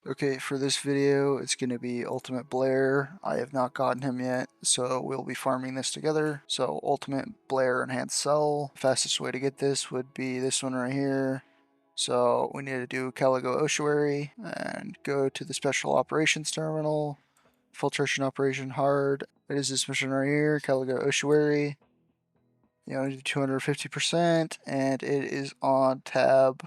Okay, for this video, it's going to be Ultimate Blair. I have not gotten him yet, so we'll be farming this together. So Ultimate Blair Enhanced Cell. Fastest way to get this would be this one right here. So we need to do Caligo Ossuary and go to the Special Operations Terminal. Filtration Operation Hard. It is this mission right here, Caligo Ossuary. You know, 250%, and it is on tab,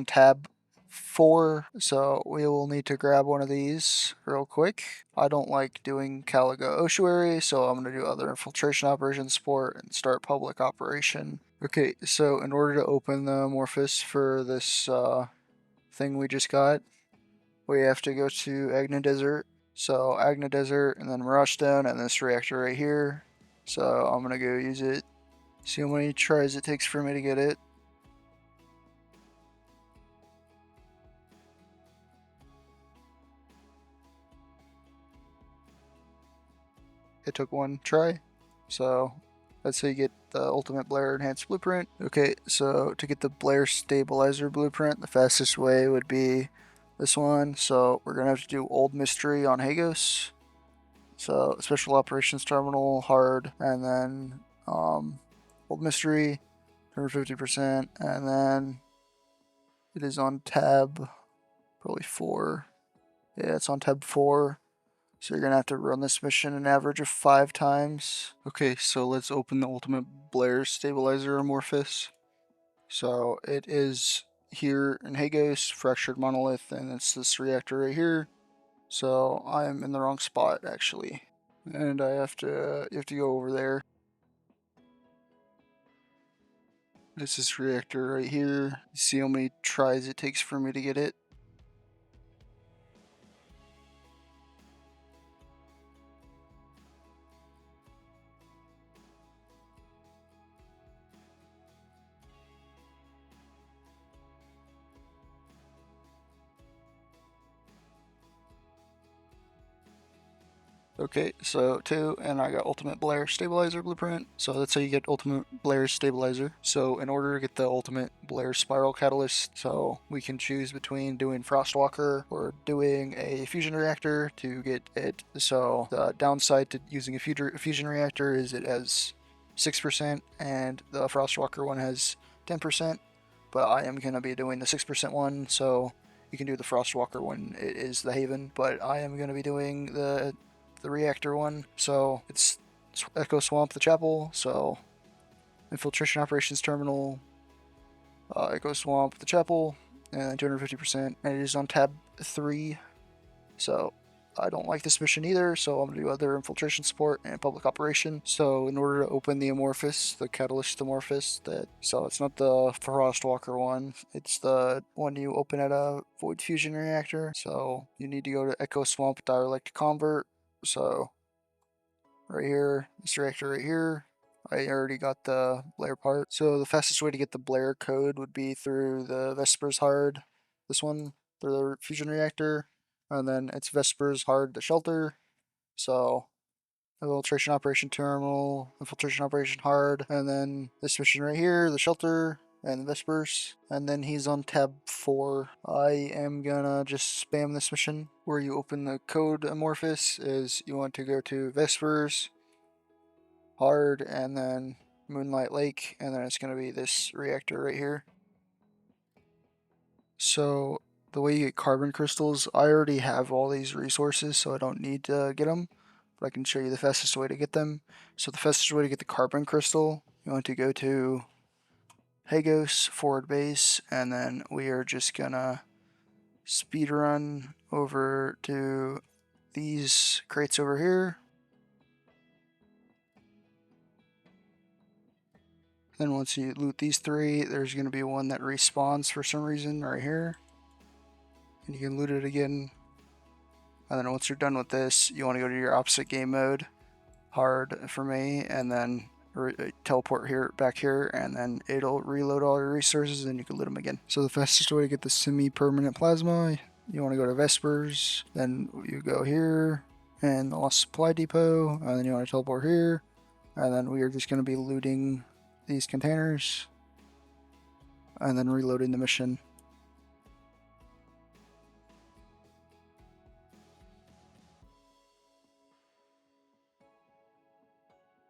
tab 4, so we will need to grab one of these real quick. I don't like doing Caligo Ossuary, so I'm going to do other infiltration operation support and start public operation. Okay, so in order to open the amorphous for this thing we just got, we have to go to Agna Desert. So Agna Desert and then Mirage Stone and this reactor right here. So I'm going to go use it. See how many tries it takes for me to get it. It took one try. So that's how you get the Ultimate Blair Enhanced Blueprint. Okay, so to get the Blair Stabilizer Blueprint, the fastest way would be this one. So we're going to have to do Old Mystery on Hagos. So Special Operations Terminal, Hard, and then Old Mystery, 150%, and then it is on tab, probably 4. Yeah, it's on tab 4. So you're going to have to run this mission an average of 5 times. Okay, so let's open the Ultimate Blair Stabilizer Amorphous. So it is here in Hagos, Fractured Monolith, and it's this reactor right here. So I'm in the wrong spot, actually. And you have to go over there. This is reactor right here. You see how many tries it takes for me to get it? Okay, so 2, and I got Ultimate Blair Stabilizer Blueprint. So that's how you get Ultimate Blair Stabilizer. So in order to get the Ultimate Blair Spiral Catalyst, so we can choose between doing Frostwalker or doing a fusion reactor to get it. So the downside to using a fusion reactor is it has 6%, and the Frostwalker one has 10%. But I am going to be doing the 6% one, so you can do the Frostwalker when it is the Haven, but I am going to be doing the reactor one. So it's Echo Swamp, the chapel. So Infiltration Operations Terminal, Echo Swamp, the chapel, and 250%. And it is on tab 3. So I don't like this mission either, so I'm going to do other infiltration support and public operation. So in order to open the amorphous, the catalyst amorphous, so it's not the Frostwalker one, it's the one you open at a void fusion reactor. So you need to go to Echo Swamp Dielectric Convert. So right here, this reactor right here, I already got the Blair part. So the fastest way to get the Blair code would be through the Vespers Hard, this one, through the fusion reactor, and then it's Vespers Hard, the shelter. So Infiltration Operation Terminal, Infiltration Operation Hard, and then this mission right here, the shelter, and Vespers, and then he's on tab 4. I am gonna just spam this mission. Where you open the code amorphous is you want to go to Vespers, Hard, and then Moonlight Lake, and then it's gonna be this reactor right here. So the way you get carbon crystals, I already have all these resources, so I don't need to get them, but I can show you the fastest way to get them. So the fastest way to get the carbon crystal, you want to go to Hagos forward base, and then we are just gonna speed run over to these crates over here. Then once you loot these 3, there's gonna be one that respawns for some reason right here, and you can loot it again. And then once you're done with this, you want to go to your opposite game mode, hard for me, and then teleport here back here, and then it'll reload all your resources and you can loot them again. So the fastest way to get the semi-permanent plasma, you want to go to Vespers, then you go here and the Lost Supply Depot, and then you want to teleport here, and then we are just going to be looting these containers and then reloading the mission.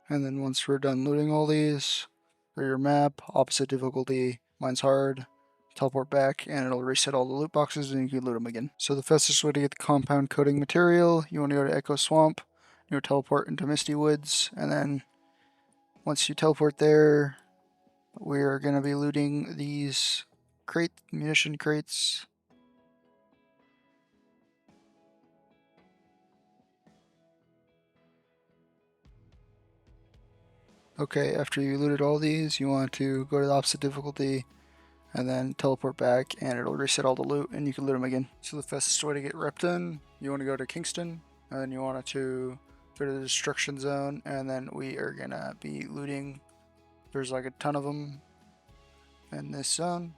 And then once we're done looting all these, go to your map, opposite difficulty, mine's hard, teleport back, and it'll reset all the loot boxes and you can loot them again. So the fastest way to get the compound coating material, you want to go to Echo Swamp, you teleport into Misty Woods, and then once you teleport there, we're going to be looting these munition crates. Okay, after you looted all these, you want to go to the opposite difficulty and then teleport back and it'll reset all the loot and you can loot them again. So the fastest way to get Repton, you want to go to Kingston and then you want to go to the destruction zone and then we are going to be looting. There's like a ton of them in this zone.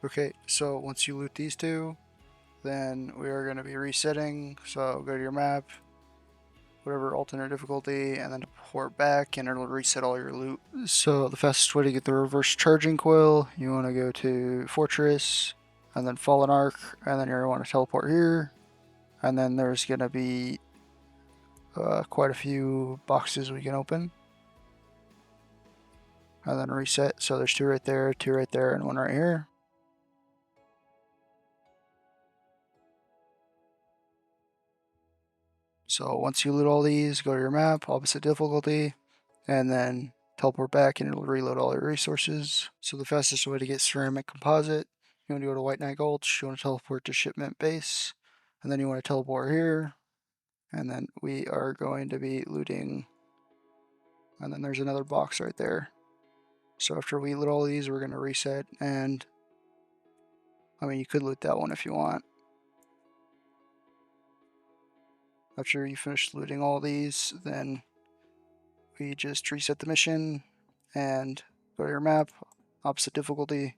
Okay, so once you loot these two, then we are going to be resetting. So go to your map, whatever alternate difficulty, and then teleport back, and it'll reset all your loot. So the fastest way to get the reverse charging coil, you want to go to Fortress, and then Fallen Arc, and then you want to teleport here, and then there's going to be quite a few boxes we can open. And then reset, so there's two right there, and one right here. So once you loot all these, go to your map, opposite difficulty, and then teleport back and it'll reload all your resources. So the fastest way to get ceramic composite, you want to go to White Knight Gulch, you want to teleport to shipment base, and then you want to teleport here, and then we are going to be looting, and then there's another box right there. So after we loot all these, we're going to reset, and I mean, you could loot that one if you want. After you finish looting all these, then we just reset the mission and go to your map, opposite difficulty,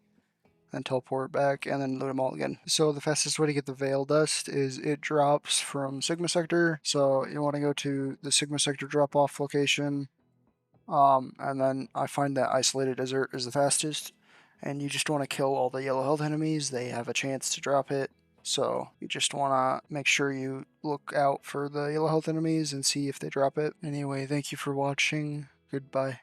then teleport back, and then loot them all again. So the fastest way to get the Veildust is it drops from Sigma Sector. So you want to go to the Sigma Sector drop-off location, and then I find that Isolated Desert is the fastest, and you just want to kill all the yellow health enemies. They have a chance to drop it. So you just want to make sure you look out for the yellow health enemies and see if they drop it. Anyway, thank you for watching. Goodbye.